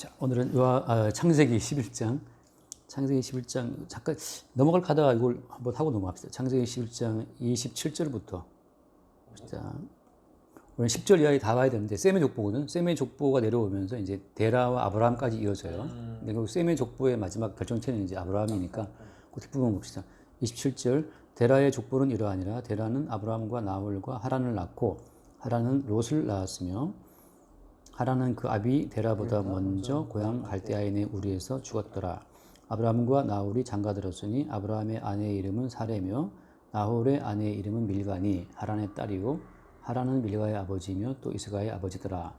자, 오늘은 창세기 11장. 창세기 11장 잠깐 넘어갈까 하다가 이걸 한번 하고 넘어갑시다. 창세기 11장 27절부터 봅시다. 오늘 10절 이하에 다 봐야 되는데 셈의 족보거든. 셈의 족보가 내려오면서 이제 데라와 아브라함까지 이어져요. 근데 그 셈의 족보의 마지막 결정체는 이제 아브라함이니까 그 뒷부분 봅시다. 27절 데라의 족보는 이러하니라. 데라는 아브라함과 나홀과 하란을 낳고 하란은 롯을 낳았으며 하란은 그 아비 데라보다 먼저 고향 갈대아인의 우리에서 죽었더라. 아브라함과 나홀이 장가들었으니 아브라함의 아내의 이름은 사레며 나홀의 아내의 이름은 밀가니 하란의 딸이요 하란은 밀가의 아버지며 또 이스가의 아버지더라.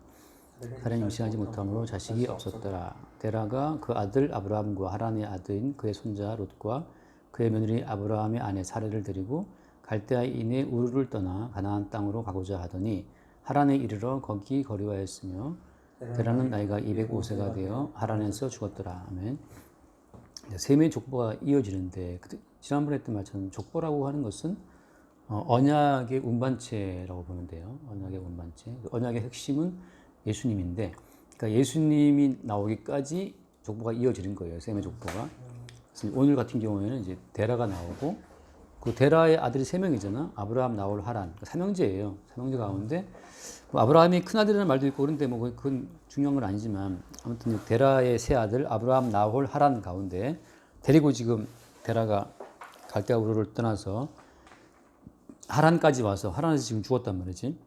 사레는 임신하지 못함으로 자식이 없었더라. 데라가 그 아들 아브라함과 하란의 아들인 그의 손자 롯과 그의 며느리 아브라함의 아내 사레를 데리고 갈대아인의 우르를 떠나 가나안 땅으로 가고자 하더니 하란에 이르러 거기 거류하였으며 데라는 나이가 205세가 되어 하란에서 죽었더라. 아멘. 셈의 족보가 이어지는데 지난번에 했던 말처럼 족보라고 하는 것은 언약의 운반체라고 보면 돼요. 언약의 운반체. 언약의 핵심은 예수님인데, 그러니까 예수님이 나오기까지 족보가 이어지는 거예요. 셈의 족보가. 그래서 오늘 같은 경우에는 이제 데라가 나오고 그 데라의 아들이 세 명이잖아. 아브라함, 나홀, 하란. 삼형제예요. 삼형제 가운데 아브라함이 큰 아들이라는 말도 있고 그런데 뭐 그건 중요한 건 아니지만 아무튼 데라의 세 아들 아브라함, 나홀, 하란 가운데 데리고 지금 데라가 갈대아 우르를 떠나서 하란까지 와서 하란에서 지금 죽었단 말이지.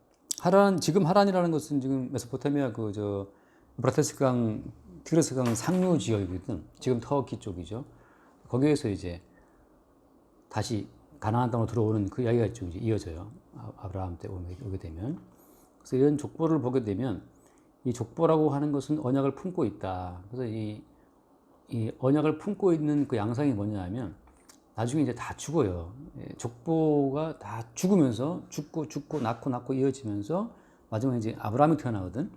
지금 하란이라는 것은 지금 메소포타미아 유프라테스 강, 티그리스 강 상류 지역이거든. 지금 터키 쪽이죠. 거기에서 이제 다시 가나안 땅으로 들어오는 그 이야기가 좀 이제 이어져요. 아브라함 때 오게 되면. 그래서 이런 족보를 보게 되면 이 족보라고 하는 것은 언약을 품고 있다. 그래서 이 언약을 품고 있는 그 양상이 뭐냐 하면 나중에 이제 다 죽어요. 족보가 다 죽으면서 죽고 낳고 이어지면서 마지막에 이제 아브라함이 태어나거든.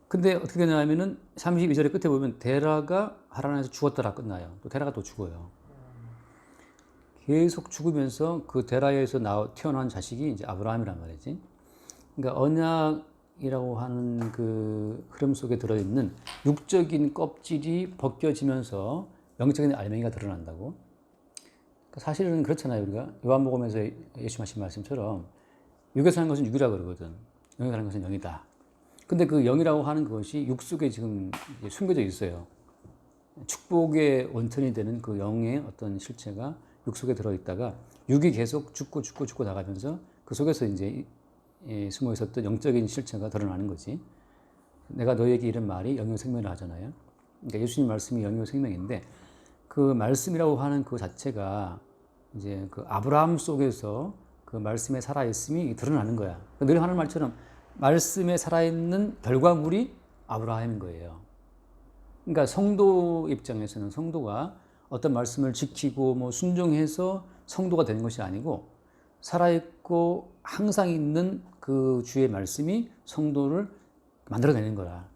근데 어떻게 되냐 하면은 32절의 끝에 보면 데라가 하란에서 죽었더라 끝나요. 또 데라가 또 죽어요. 계속 죽으면서 그 데라에서 태어난 자식이 이제 아브라함이란 말이지. 그러니까 언약이라고 하는 그 흐름 속에 들어있는 육적인 껍질이 벗겨지면서 영적인 알맹이가 드러난다고. 그러니까 사실은 그렇잖아요. 우리가 요한복음에서 예수 하신 말씀처럼 육에서 하는 것은 육이라 그러거든. 영에서 하는 것은 영이다. 근데 그 영이라고 하는 것이 육 속에 지금 숨겨져 있어요. 축복의 원천이 되는 그 영의 어떤 실체가 육 속에 들어있다가 육이 계속 죽고 나가면서 그 속에서 이제 숨어 있었던 영적인 실체가 드러나는 거지. 내가 너에게 이런 말이 영이요 생명이라 하잖아요. 그러니까 예수님 말씀이 영이요 생명인데 그 말씀이라고 하는 그 자체가 이제 그 아브라함 속에서 그 말씀에 살아있음이 드러나는 거야. 늘 하는 말처럼 말씀에 살아있는 결과물이 아브라함인 거예요. 그러니까 성도 입장에서는 성도가 어떤 말씀을 지키고 뭐 순종해서 성도가 되는 것이 아니고 살아있고 항상 있는 그 주의 말씀이 성도를 만들어내는 거라.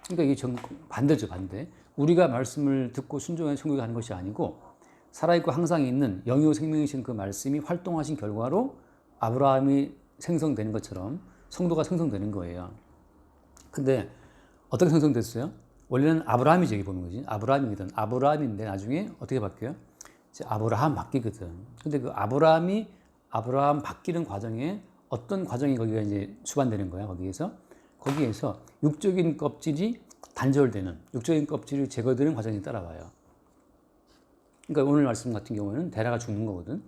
그러니까 이게 반대죠, 반대. 우리가 말씀을 듣고 순종해서 성도가 하는 것이 아니고 살아있고 항상 있는 영이요 생명이신 그 말씀이 활동하신 결과로 아브라함이 생성되는 것처럼 성도가 생성되는 거예요. 근데 어떻게 생성됐어요? 원래는 아브라함이지, 여기 보는 거지. 아브라함인데 나중에 어떻게 바뀌어요? 이제 아브라함 바뀌거든. 근데 그 아브라함 바뀌는 과정에 어떤 과정이 거기가 이제 수반되는 거야, 거기에서 육적인 껍질이 단절되는, 육적인 껍질이 제거되는 과정이 따라와요. 그러니까 오늘 말씀 같은 경우에는 데라가 죽는 거거든.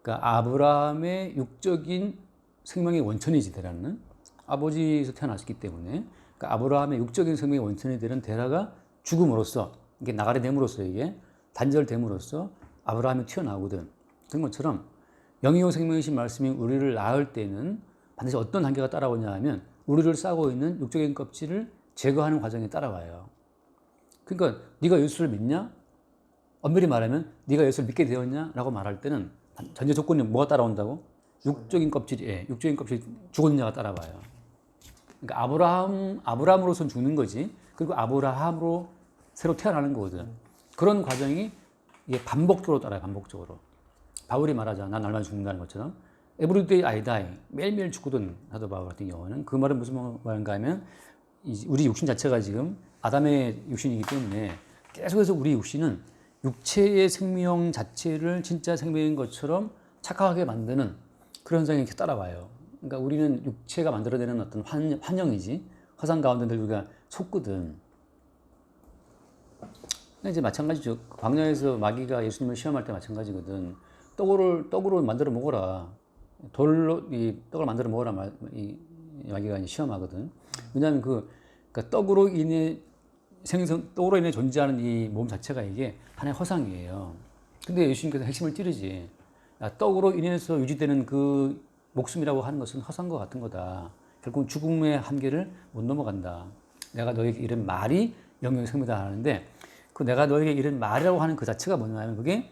그러니까 아브라함의 육적인 생명의 원천이지, 데라는. 아버지에서 태어났기 때문에. 그러니까 아브라함의 육적인 생명의 원천이 되는 데라가 죽음으로써, 이게 나가게 됨으로써 이게 단절됨으로써 아브라함이 튀어나오거든. 그런 것처럼 영이요 생명이신 말씀이 우리를 낳을 때는 반드시 어떤 단계가 따라오냐 하면 우리를 싸고 있는 육적인 껍질을 제거하는 과정이 따라와요. 그러니까 네가 예수를 믿냐? 엄밀히 말하면 네가 예수를 믿게 되었냐? 라고 말할 때는 전제 조건이 뭐가 따라온다고? 육적인 껍질이 죽었느냐가 따라와요. 그러니까 아브라함으로선 죽는 거지. 그리고 아브라함으로 새로 태어나는 거거든. 그런 과정이 이게 반복적으로 따라요, 반복적으로. 바울이 말하잖아. 난 날마다 죽는다는 것처럼. Every day I die. 매일매일 죽거든. 사도 바울 같은 경우는. 그 말은 무슨 말인가 하면 우리 육신 자체가 지금 아담의 육신이기 때문에 계속해서 우리 육신은 육체의 생명 자체를 진짜 생명인 것처럼 착각하게 만드는 그런 현상이 이렇게 따라와요. 그러니까 우리는 육체가 만들어내는 어떤 환영이지 화상 가운데 늘 우리가 속거든. 이제 마찬가지죠. 광야에서 마귀가 예수님을 시험할 때 마찬가지거든. 떡으로 만들어 먹어라. 돌로 이 떡을 만들어 먹어라. 이 마귀가 이제 시험하거든. 왜냐하면 그러니까 떡으로 인해 존재하는 이 몸 자체가 이게 하나의 허상이에요. 근데 예수님께서 핵심을 찌르지. 떡으로 인해서 유지되는 그 목숨이라고 하는 것은 허상과 같은 거다. 결국 죽음의 한계를 못 넘어간다. 내가 너에게 이런 말이 영영의 생명이다 하는데 그 내가 너에게 이런 말이라고 하는 그 자체가 뭐냐면 그게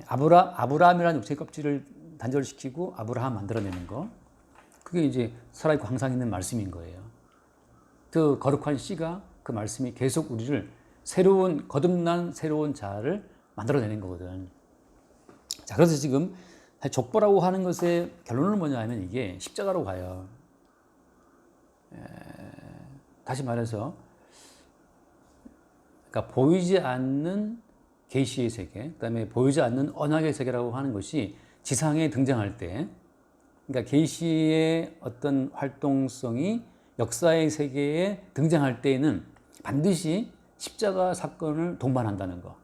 아브라함이라는 육체의 껍질을 단절시키고 아브라함 만들어내는 거. 그게 이제 살아있고 항상 있는 말씀인 거예요. 그 거룩한 씨가 그 말씀이 계속 우리를 거듭난 새로운 자를 만들어내는 거거든. 자, 그래서 지금 족보라고 하는 것의 결론은 뭐냐 하면 이게 십자가로 가요. 다시 말해서 그러니까 보이지 않는 계시의 세계, 그다음에 보이지 않는 언약의 세계라고 하는 것이 지상에 등장할 때, 그러니까 계시의 어떤 활동성이 역사의 세계에 등장할 때에는 반드시 십자가 사건을 동반한다는 거.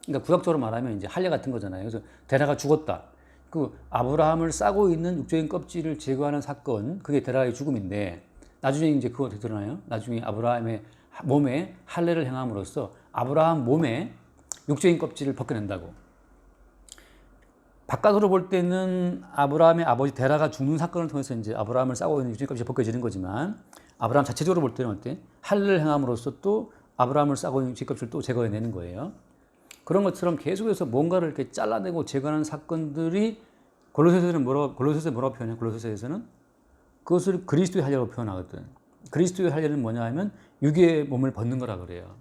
그러니까 구약적으로 말하면 이제 할례 같은 거잖아요. 그래서 데라가 죽었다. 그 아브라함을 싸고 있는 육적인 껍질을 제거하는 사건, 그게 데라의 죽음인데 나중에 이제 그거 어떻게 드러나요? 나중에 아브라함의 몸에 할례를 행함으로써 아브라함 몸에 육적인 껍질을 벗겨낸다고. 바깥으로 볼 때는 아브라함의 아버지 데라가 죽는 사건을 통해서 이제 아브라함을 싸고 있는 육적인 껍질이 벗겨지는 거지만 아브라함 자체적으로 볼 때는 어때? 할례를 행함으로써 또 아브라함을 싸고 있는 육적인 껍질을 또 제거해내는 거예요. 그런 것처럼 계속해서 뭔가를 이렇게 잘라내고 제거하는 사건들이 골로새서에서 뭐라고 표현해요? 골로새서에서는 그것을 그리스도의 할례라고 표현하거든. 그리스도의 할례는 뭐냐 하면 육의 몸을 벗는 거라 그래요.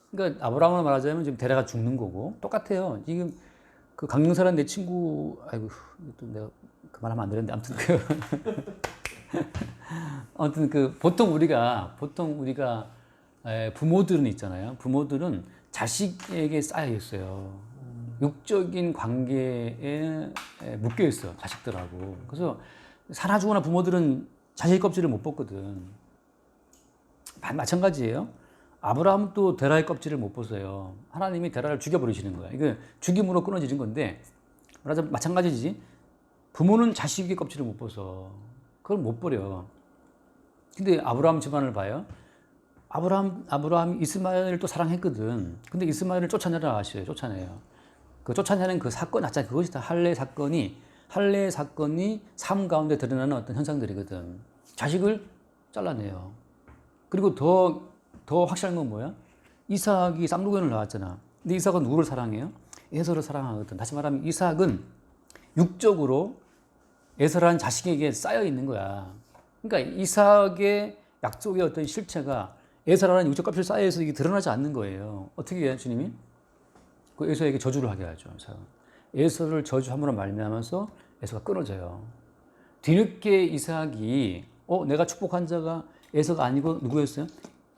그러니까 아브라함으로 말하자면 지금 데라가 죽는 거고 똑같아요. 지금 그 강릉사란 내 친구, 아이고 또 내가 그 말하면 안 되는데 아무튼 보통 우리가 부모들은 있잖아요. 부모들은 자식에게 쌓여 있어요. 육적인 관계에 묶여 있어 자식들하고. 그래서 살아 죽거나 부모들은 자식 껍질을 못 벗거든. 마찬가지예요. 아브라함도 데라의 껍질을 못 벗어요. 하나님이 데라를 죽여버리시는 거야. 이거 죽임으로 끊어지는 건데 마찬가지지. 부모는 자식의 껍질을 못 벗어. 그걸 못 버려. 근데 아브라함 집안을 봐요. 아브라함이 이스마엘을 또 사랑했거든. 근데 이스마엘을 쫓아내라 하셔요. 쫓아내요. 그 쫓아내는 그 사건 자체 그것이 다 할례 사건이 삶 가운데 드러나는 어떤 현상들이거든. 자식을 잘라내요. 그리고 더 확실한 건 뭐야? 이삭이 쌍둥이를 낳았잖아. 근데 이삭은 누구를 사랑해요? 에서를 사랑하거든. 다시 말하면 이삭은 육적으로 에서라는 자식에게 쌓여 있는 거야. 그러니까 이삭의 약속의 어떤 실체가 에서라는 육적 껍질 쌓여서 이게 드러나지 않는 거예요. 어떻게 해요, 주님이? 그 에서에게 저주를 하게 하죠. 에서를 저주함으로 말미암아서 에서가 끊어져요. 뒤늦게 이삭이 내가 축복한 자가 에서가 아니고 누구였어요?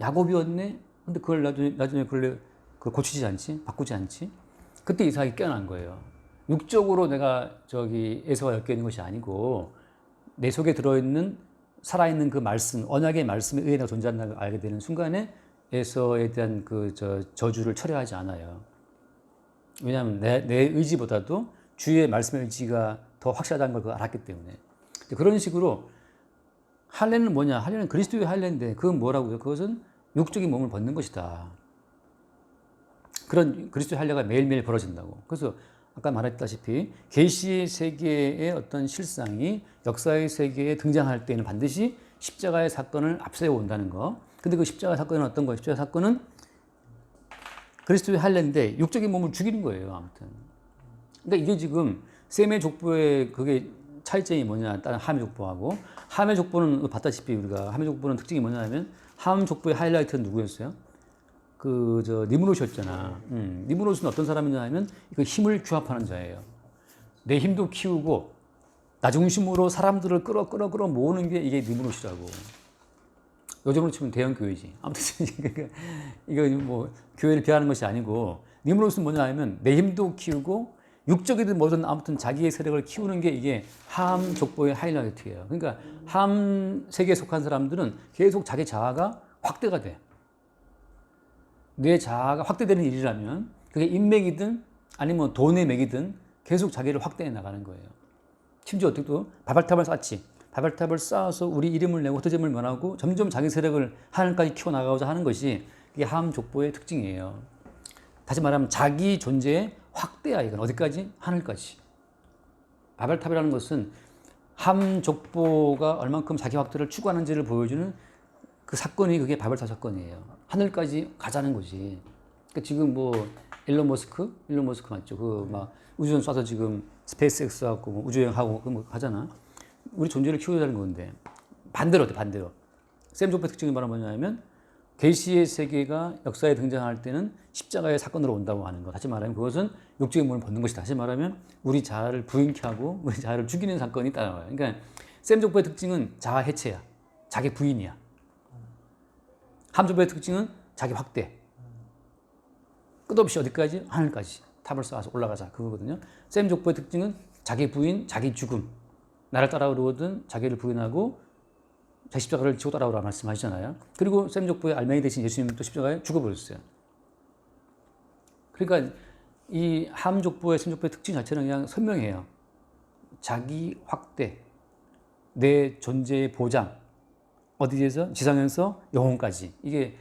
야곱이었네. 근데 그걸 나중에 그걸 고치지 않지, 바꾸지 않지. 그때 이삭이 깨어난 거예요. 육적으로 내가 에서와 엮여 있는 것이 아니고 내 속에 들어있는 살아있는 그 말씀, 언약의 말씀에 의해 내가 존재한다는 걸 알게 되는 순간에 에서에 대한 저주를 철회하지 않아요. 왜냐하면 내 의지보다도 주의 말씀의 의지가 더 확실하다는 걸 알았기 때문에. 그런 식으로 할례는 뭐냐? 할례는 그리스도의 할례인데 그건 뭐라고요? 그것은 육적인 몸을 벗는 것이다. 그런 그리스도의 할례가 매일매일 벌어진다고. 그래서 아까 말했다시피 계시의 세계의 어떤 실상이 역사의 세계에 등장할 때는 반드시 십자가의 사건을 앞세워 온다는 거. 근데 그 십자가 사건은 어떤 거예요? 십자가 사건은 그리스도의 할례인데 육적인 몸을 죽이는 거예요. 아무튼. 그러니까 이게 지금 셈의 족보의 그게 차이점이 뭐냐? 다른 함의 족보하고 함의 족보는 봤다시피 우리가 함의 족보는 특징이 뭐냐면 함 족보의 하이라이트는 누구였어요? 니므롯이었잖아. 니므롯은 어떤 사람이냐 하면 그 힘을 규합하는 자예요. 내 힘도 키우고 나 중심으로 사람들을 끌어 모으는 게 이게 니므롯이라고. 요즘으로 치면 대형 교회지. 아무튼 이거 뭐 교회를 비하하는 것이 아니고 니무롯은 뭐냐면 내 힘도 키우고 육적이든 뭐든 아무튼 자기의 세력을 키우는 게 이게 함 족보의 하이라이트예요. 그러니까 함 세계에 속한 사람들은 계속 자기 자아가 확대가 돼. 내 자아가 확대되는 일이라면 그게 인맥이든 아니면 돈의 맥이든 계속 자기를 확대해 나가는 거예요. 심지어 어떻게 또 바벨탑을 쌓지. 바벨탑을 쌓아서 우리 이름을 내고 흩어짐을 면하고 점점 자기 세력을 하늘까지 키워나가고자 하는 것이 이게 함 족보의 특징이에요. 다시 말하면 자기 존재의 확대야. 이건 어디까지? 하늘까지. 바벨탑이라는 것은 함 족보가 얼만큼 자기 확대를 추구하는지를 보여주는 그 사건이 그게 바벨탑 사건이에요. 하늘까지 가자는 거지. 그러니까 지금 뭐 일론 머스크 맞죠? 그 막 우주선 쏴서 지금 스페이스X 하고 뭐 우주여행하고 그 뭐 하잖아. 우리 존재를 키우자는 건데 반대로 어때? 반대로. 샘 족보의 특징이 뭐냐면 계시의 세계가 역사에 등장할 때는 십자가의 사건으로 온다고 하는 것. 다시 말하면 그것은 육적인 몸을 벗는 것이다. 다시 말하면 우리 자아를 부인케 하고 우리 자아를 죽이는 사건이 따라와요. 그러니까 샘 족보의 특징은 자아 해체야. 자기 부인이야. 함 족보의 특징은 자기 확대. 끝없이 어디까지? 하늘까지. 탑을 쌓아서 올라가자. 그거거든요. 샘 족보의 특징은 자기 부인, 자기 죽음. 나를 따라오거든 자기를 부인하고 자기 십자가를 지고 따라오라 말씀하시잖아요. 그리고 샘 족보의 알맹이 대신 예수님은 또 십자가에 죽어버렸어요. 그러니까 이 함 족보의 샘 족보의 특징 자체는 그냥 선명해요. 자기 확대, 내 존재의 보장, 어디에서? 지상에서 영혼까지. 이게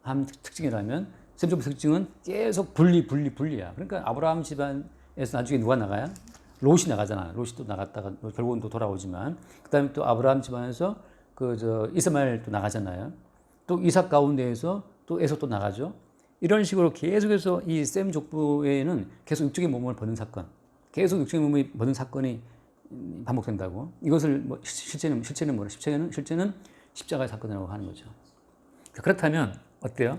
함 특징이라면 샘 족보의 특징은 계속 분리야. 그러니까 아브라함 집안에서 나중에 누가 나가요? 롯이 나가잖아. 롯이 또 나갔다가 결국은 또 돌아오지만 그 다음에 또 아브라함 집안에서 이스마엘 또 나가잖아요. 또 이삭 가운데에서 또 에서 또 나가죠. 이런 식으로 계속해서 이 셈 족보에는 계속 육적인 몸을 버는 사건, 계속 육적인 몸을 버는 사건이 반복된다고. 이것을 뭐 실제는 뭐라? 실제는 십자가의 사건이라고 하는 거죠. 그렇다면 어때요?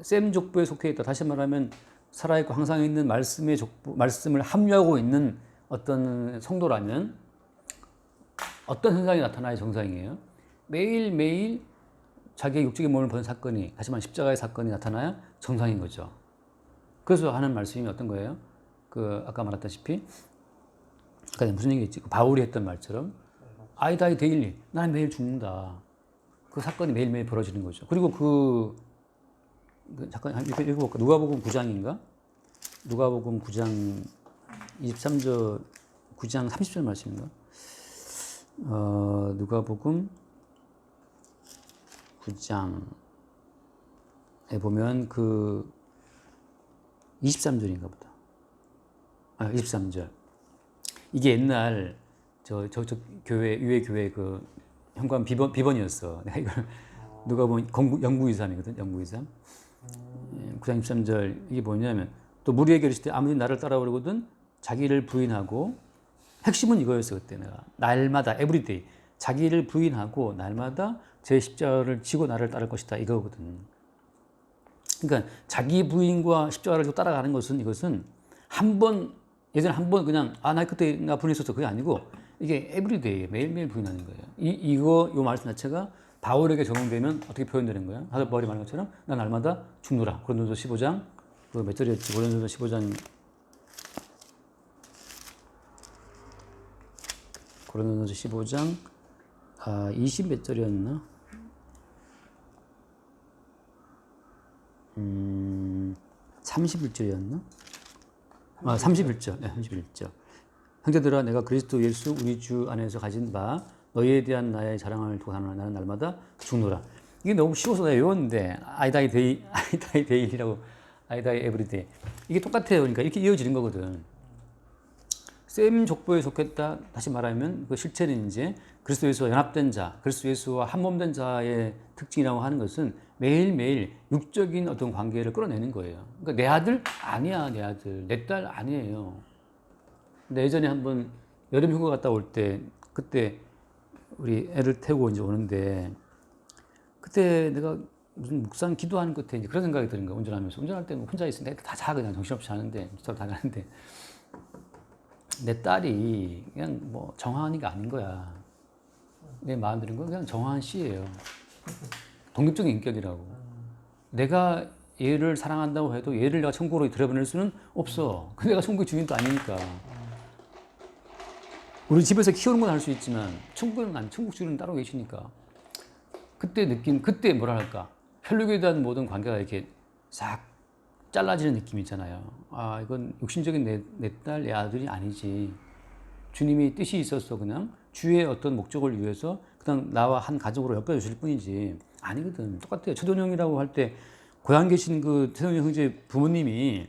셈 족보에 속해 있다. 다시 말하면 살아있고 항상 있는 말씀의 족보, 말씀을 함유하고 있는 어떤 성도라면 어떤 현상이 나타나야 정상이에요? 매일매일 자기의 육적인 몸을 버는 사건이, 다시 말하면 십자가의 사건이 나타나야 정상인 거죠. 그래서 하는 말씀이 어떤 거예요? 아까 말했다시피, 아까 무슨 얘기했지? 바울이 했던 말처럼, I die daily. 나는 매일 죽는다. 그 사건이 매일매일 벌어지는 거죠. 그리고 잠깐 읽어볼까? 누가복음 9장인가? 누가복음 9장 23절, 9장 30절 말씀인가? 누가복음 9장에 보면 23절인가 보다. 23절. 이게 옛날 저 교회, 유해 교회 현관 비번이었어. 내가 이걸 누가 보면 영구이삼이거든. 영구이삼. 9장 23절 이게 뭐냐면 또 무리에게 이르시되 아무리 나를 따라오려거든 자기를 부인하고, 핵심은 이거였어. 그때 내가 날마다 에브리데이 자기를 부인하고 날마다 제 십자가를 지고 나를 따를 것이다 이거거든. 그러니까 자기 부인과 십자가를 지고 따라가는 것은, 이것은 예전에 한 번 그냥 나 그때 나 부인했었어 그게 아니고 이게 에브리데이 매일매일 부인하는 거예요. 요 말씀 자체가 바울에게 적용되면 어떻게 표현되는 거야? 바울이 말한 것처럼 난 날마다 죽노라. 고린도서 15장 몇 절이었지? 고린도서 15장 고린도서 15장 20 몇 절이었나? 31절이었나? 31절. 네, 31절. 형제들아 내가 그리스도 예수 우리 주 안에서 가진 바 너희에 대한 나의 자랑을 두고 나는 날마다 죽노라. 이게 너무 쉬워서 내가 외웠는데 I die daily라고 I die every day. 이게 똑같아요. 그러니까 이렇게 이어지는 거거든. 셈 족보에 속했다. 다시 말하면 그 실체는 이제 그리스도 예수와 연합된 자, 그리스도 예수와 한몸된 자의 특징이라고 하는 것은 매일매일 육적인 어떤 관계를 끌어내는 거예요. 그러니까 내 아들 아니야, 내 아들, 내 딸 아니에요. 근데 예전에 한번 여름 휴가 갔다 올 때 그때 우리 애를 태우고 이제 오는데 그때 내가 무슨 묵상 기도하는 끝에 이제 그런 생각이 드는 거야. 운전할 때 혼자 있으니까 다 자 그냥 정신없이 자는데 다 가는데 내 딸이 그냥 뭐 정하은이가 아닌 거야. 내 마음 드는 건 그냥 정하은 씨예요. 독립적인 인격이라고. 내가 얘를 사랑한다고 해도 얘를 내가 천국으로 들여보낼 수는 없어. 내가 천국의 주인도 아니니까. 우리 집에서 키우는 건 할 수 있지만 천국은 아니, 천국 주인은 따로 계시니까. 그때 뭐랄까, 혈육에 대한 모든 관계가 이렇게 싹 잘라지는 느낌이 있잖아요. 아, 이건 육신적인 내 딸, 내 아들이 아니지. 주님이 뜻이 있었어. 그냥 주의 어떤 목적을 위해서 그냥 나와 한 가족으로 엮어주실 뿐이지. 아니거든. 똑같아요. 최돈영이라고 할 때 고향 계신 그 최돈영 형제 부모님이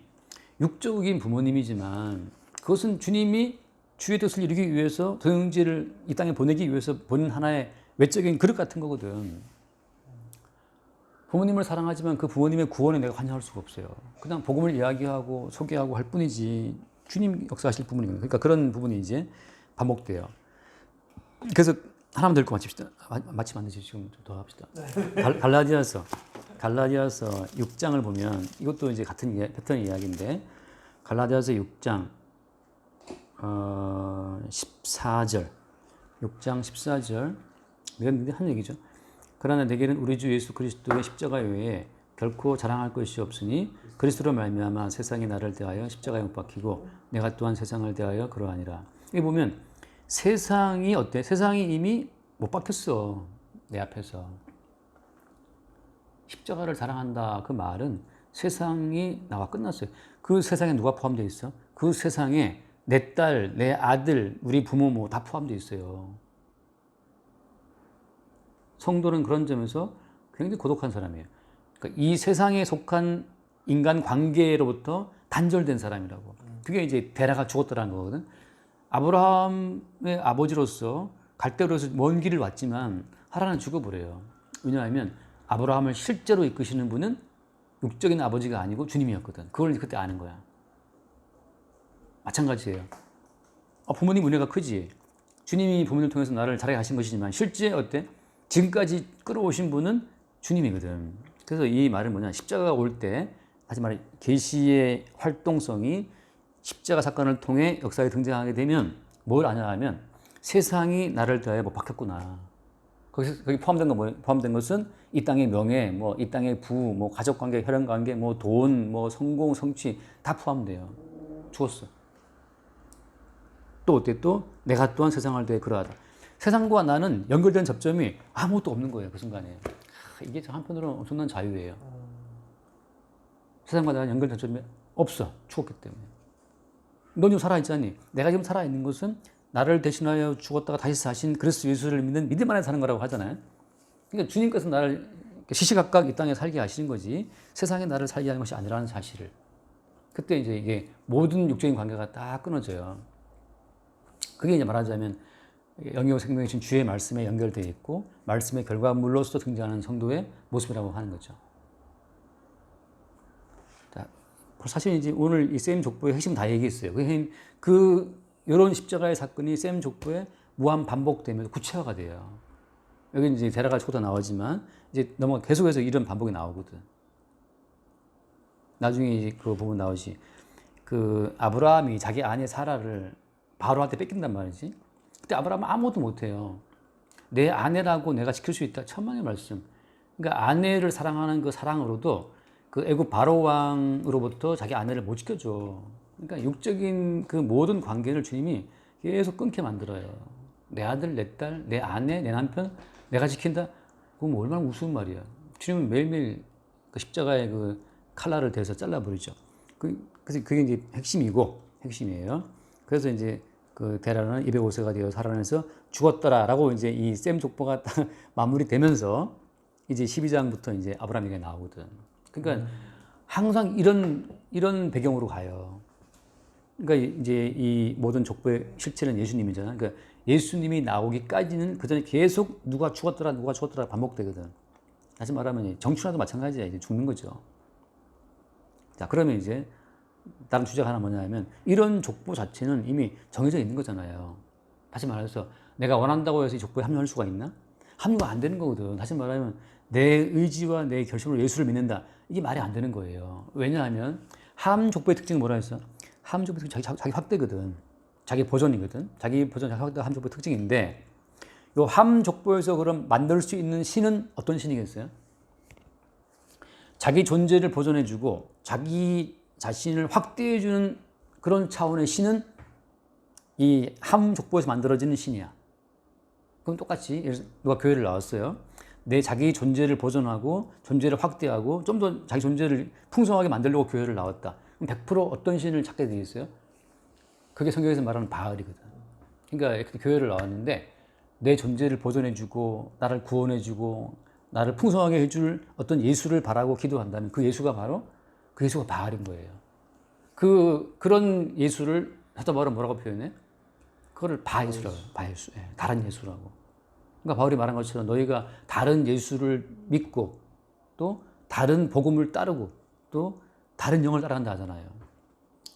육적인 부모님이지만 그것은 주님이 주의 뜻을 이루기 위해서 도영 형제를 이 땅에 보내기 위해서 본 하나의 외적인 그릇 같은 거거든. 부모님을 사랑하지만 그 부모님의 구원에 내가 관여할 수가 없어요. 그냥 복음을 이야기하고 소개하고 할 뿐이지 주님 역사하실 부분이거든요. 그러니까 그런 부분이 이제 반복돼요. 그래서 하나만 더 읽고 마칩시다. 마치면 안 되지. 지금 좀 더 합시다. 갈라디아서 6장을 보면 이것도 이제 같은 패턴 이야기인데 갈라디아서 6장 14절 6장 14절 이건 한 얘기죠. 그러나 내게는 우리 주 예수 그리스도의 십자가 외에 결코 자랑할 것이 없으니 그리스도로 말미암아 세상이 나를 대하여 십자가에 못 박히고 내가 또한 세상을 대하여 그러하니라. 여기 보면 세상이 어때? 세상이 이미 못 박혔어. 내 앞에서. 십자가를 자랑한다. 그 말은 세상이 나와 끝났어요. 그 세상에 누가 포함되어 있어? 그 세상에 내 딸, 내 아들, 우리 부모 뭐 다 포함되어 있어요. 성도는 그런 점에서 굉장히 고독한 사람이에요. 그러니까 이 세상에 속한 인간 관계로부터 단절된 사람이라고. 그게 이제 데라가 죽었다라는 거거든. 아브라함의 아버지로서 갈대로서 먼 길을 왔지만 하라는 죽어버려요. 왜냐하면 아브라함을 실제로 이끄시는 분은 육적인 아버지가 아니고 주님이었거든. 그걸 그때 아는 거야. 마찬가지예요. 부모님 은혜가 크지. 주님이 부모님을 통해서 나를 자라게 하신 것이지만 실제 어때? 지금까지 끌어오신 분은 주님이거든. 그래서 이 말은 뭐냐? 십자가가 올 때 다시 말해 계시의 활동성이 십자가 사건을 통해 역사에 등장하게 되면 뭘 아냐 하면 세상이 나를 대하여 못 박혔구나. 거기 포함된 것은 이 땅의 명예, 뭐 이 땅의 부, 뭐 가족 관계, 혈연 관계, 뭐 돈, 뭐 성공, 성취 다 포함돼요. 죽었어. 또 어때? 또 내가 또한 세상을 대해 그러하다. 세상과 나는 연결된 접점이 아무것도 없는 거예요. 그 순간에. 이게 한편으로는 엄청난 자유예요. 세상과 나는 연결된 접점이 없어. 죽었기 때문에. 너 지금 살아있잖니. 내가 지금 살아있는 것은 나를 대신하여 죽었다가 다시 사신 그리스도 예수를 믿는 믿음 안에 사는 거라고 하잖아요. 그러니까 주님께서 나를 시시각각 이 땅에 살게 하시는 거지 세상에 나를 살게 하는 것이 아니라는 사실을. 그때 이제 이게 모든 육적인 관계가 딱 끊어져요. 그게 이제 말하자면 영이요 생명이신 주의 말씀에 연결되어 있고 말씀의 결과물로서 등장하는 성도의 모습이라고 하는 거죠. 자, 사실 이제 오늘 이 셈 족보의 핵심 다 얘기했어요. 이런 십자가의 사건이 셈 족보에 무한 반복되면서 구체화가 돼요. 여기 이제 데라가 초도 나오지만 이제 계속해서 이런 반복이 나오거든. 나중에 이제 그 부분 나오지. 그 아브라함이 자기 아내 사라를 바로한테 뺏긴단 말이지. 그때 아브라함은 아무것도 못해요. 내 아내라고 내가 지킬 수 있다. 천만의 말씀. 그러니까 아내를 사랑하는 그 사랑으로도 그 애굽 바로 왕으로부터 자기 아내를 못 지켜줘. 그러니까 육적인 그 모든 관계를 주님이 계속 끊게 만들어요. 내 아들, 내 딸, 내 아내, 내 남편 내가 지킨다? 그건 뭐 얼마나 우스운 말이야. 주님은 매일매일 그 십자가의 그 칼날을 대서 잘라버리죠. 그래서 그게 이제 핵심이에요. 그래서 이제 그 데라는 205세가 되어 살아나서 죽었더라라고 이제 이 셈 족보가 딱 마무리되면서 이제 12장부터 이제 아브라함 얘기가 나오거든. 그러니까 항상 이런 배경으로 가요. 그러니까 이제 이 모든 족보의 실체는 예수님이잖아. 그러니까 예수님이 나오기까지는 그 전에 계속 누가 죽었더라 반복되거든. 다시 말하면 정춘하도 마찬가지야. 이제 죽는 거죠. 자, 그러면 이제 다른 주제가 하나 뭐냐면 이런 족보 자체는 이미 정해져 있는 거잖아요. 다시 말해서 내가 원한다고 해서 이 족보에 합류할 수가 있나? 합류가 안 되는 거거든. 다시 말하면 내 의지와 내 결심으로 예수를 믿는다. 이게 말이 안 되는 거예요. 왜냐하면 함 족보의 특징은 뭐라 했어? 함 족보의 특징은 자기 확대거든. 자기 버전이거든. 자기 버전, 자기 확대가 함 족보의 특징인데 이 함 족보에서 그럼 만들 수 있는 신은 어떤 신이겠어요? 자기 존재를 보존해주고 자기 자신을 확대해주는 그런 차원의 신은 이 함 족보에서 만들어지는 신이야. 그럼 똑같이 누가 교회를 나왔어요. 내 자기 존재를 보존하고 존재를 확대하고 좀 더 자기 존재를 풍성하게 만들려고 교회를 나왔다. 그럼 100% 어떤 신을 찾게 돼 있어요? 그게 성경에서 말하는 바알이거든. 그러니까 교회를 나왔는데 내 존재를 보존해주고 나를 구원해주고 나를 풍성하게 해줄 어떤 예수를 바라고 기도한다면 그 예수가 바로 그 예수가 바알인 거예요. 그런 예수를 사도 바울은 뭐라고 표현해? 그거를 바예수라고 해요. 바예수. 예, 다른 예수라고. 그러니까 바울이 말한 것처럼 너희가 다른 예수를 믿고 또 다른 복음을 따르고 또 다른 영을 따라간다 하잖아요.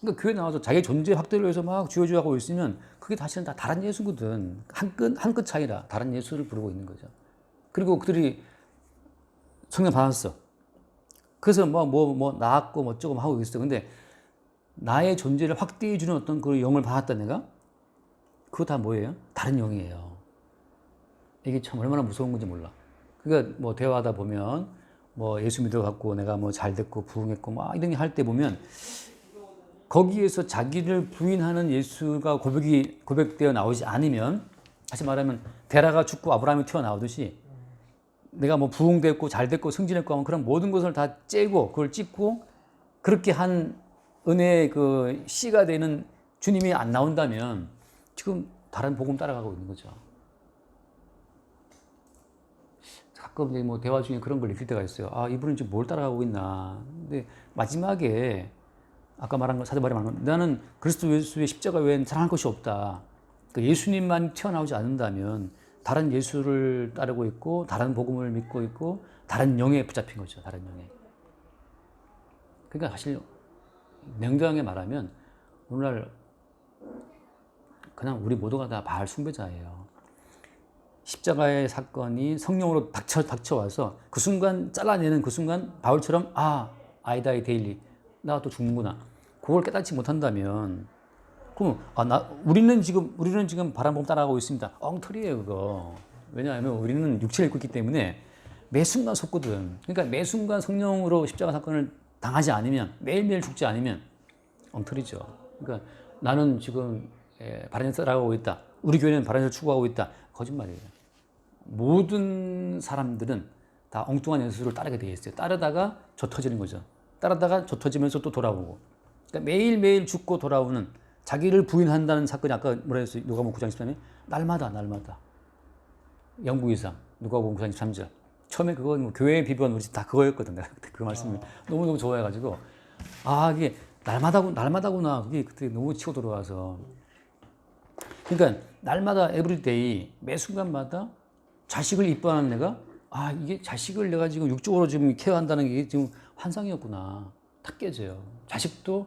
그러니까 교회 나와서 자기 존재 확대를 위해서 막 주여주여하고 있으면 그게 사실은 다 다른 예수거든. 한 끗 차이라 다른 예수를 부르고 있는 거죠. 그리고 그들이 성령 받았어. 그래서 나았고 뭐 어쩌고 하고 있어. 근데 나의 존재를 확대해주는 어떤 그 영을 받았다 내가? 그거 다 뭐예요? 다른 영이에요. 이게 참 얼마나 무서운 건지 몰라. 그러니까 뭐 대화하다 보면 뭐 예수 믿어갖고 내가 뭐 잘 됐고 부흥했고 막 이런 게 할 때 보면 거기에서 자기를 부인하는 예수가 고백되어 나오지 않으면 다시 말하면 데라가 죽고 아브라함이 튀어나오듯이 내가 뭐 부흥됐고 잘 됐고 승진했고 하면 그런 모든 것을 다 째고 그걸 찢고 그렇게 한 은혜의 그 씨가 되는 주님이 안 나온다면 지금 다른 복음 따라가고 있는 거죠. 가끔 이제 뭐 대화 중에 그런 걸 느낄 때가 있어요. 아, 이분은 지금 뭘 따라가고 있나. 근데 마지막에 아까 말한 거, 사도바울이 말한 거, 나는 그리스도 예수의 십자가 외엔 사랑할 것이 없다. 그러니까 예수님만 튀어나오지 않는다면 다른 예수를 따르고 있고 다른 복음을 믿고 있고 다른 영에 붙잡힌 거죠. 다른 영에. 그러니까 사실 냉정하게 말하면 오늘날 그냥 우리 모두가 다 바알 숭배자예요. 십자가의 사건이 성령으로 닥쳐와서 그 순간 잘라내는 그 순간 바울처럼 I die daily. 나 또 죽는구나. 그걸 깨닫지 못한다면 그럼 우리는 지금 바람범 따라가고 있습니다. 엉터리예요 그거. 왜냐하면 우리는 육체를 입고 있기 때문에 매 순간 속거든. 그러니까 매 순간 성령으로 십자가 사건을 당하지 않으면 매일매일 죽지 않으면 엉터리죠. 그러니까 나는 지금 바른 일 따라가고 있다. 우리 교회는 바른 일 추구하고 있다. 거짓말이에요. 모든 사람들은 다 엉뚱한 예수를 따르게 되어 있어요. 따르다가 젖터지는 거죠. 따르다가 젖터지면서 또 돌아오고. 그러니까 매일매일 죽고 돌아오는 자기를 부인한다는 사건이 아까 뭐라 했어요? 누가복음 9장 13에 날마다 영구 이상 누가복음 9장 13절 처음에 그거 뭐 교회의 비번 우리 다 그거였거든. 내가 그때 그 말씀을 너무너무 좋아해가지고 이게 날마다구나. 그게 그때 너무 치고 들어와서 그러니까 날마다 에브리데이 매 순간마다 자식을 이뻐하는 내가 이게 자식을 내가 지금 육적으로 지금 케어한다는 게 지금 환상이었구나. 탁 깨져요. 자식도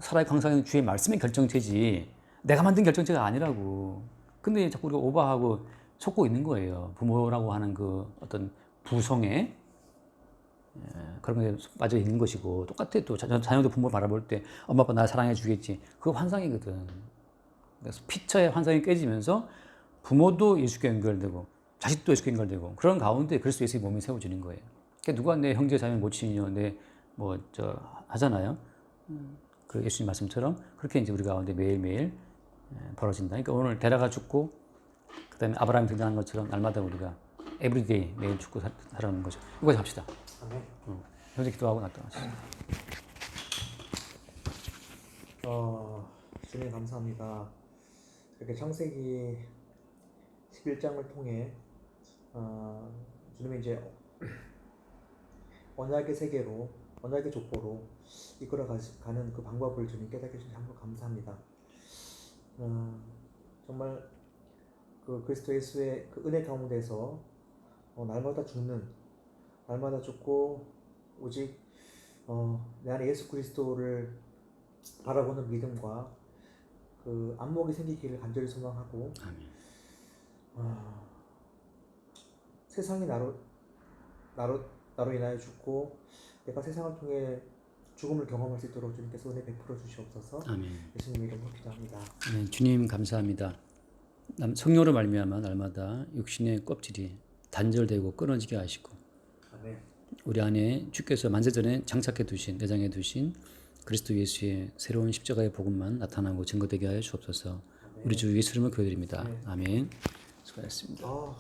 살아의 강상인 주의 말씀이 결정체지 내가 만든 결정체가 아니라고. 근데 자꾸 우리가 오버하고 속고 있는 거예요. 부모라고 하는 그 어떤 부성에 그런 게 빠져 있는 것이고 똑같아. 또 자녀도 부모를 바라볼 때 엄마 아빠 나 사랑해 주겠지. 그거 환상이거든. 그래서 피처의 환상이 깨지면서 부모도 예수께 연결되고 자식도 예수께 연결되고 그런 가운데 그리스도 예수의 몸이 세워지는 거예요. 그러니까 누가 내 형제 자매 모친이요 하잖아요. 그 예수님 말씀처럼 그렇게 이제 우리 가운데 매일매일 벌어진다. 그러니까 오늘 데라가 죽고 그다음에 아브라함이 등장한 것처럼 날마다 우리가 에브리데이 매일 죽고 살아가는 거죠. 이거 합시다. 현재 기도하고 나타나시죠. 주님 감사합니다. 이렇게 창세기 11장을 통해 주님이 이제 언약의 세계로 언약의 족보로 이끌어가는 그 방법을 주님 깨닫게 해주셔서 정말 감사합니다. 정말 그 그리스도 예수의 그 은혜 가운데서 날마다 죽고 오직 내 안에 예수 그리스도를 바라보는 믿음과 그 안목이 생기기를 간절히 소망하고 세상이 나로 인하여 죽고 내가 세상을 통해 죽음을 경험할 수 있도록 주님께서 은혜 베풀어 주시옵소서. 아멘. 예수님 이름으로 기도합니다. 아멘. 주님 감사합니다. 성령으로 말미암아 날마다 육신의 껍질이 단절되고 끊어지게 하시고 아멘. 우리 안에 주께서 만세전에 장착해 두신 내장해 두신 그리스도 예수의 새로운 십자가의 복음만 나타나고 증거되게 하여 주옵소서. 우리 주 예수 이름으로 기도드립니다. 아멘. 수고하셨습니다. 아.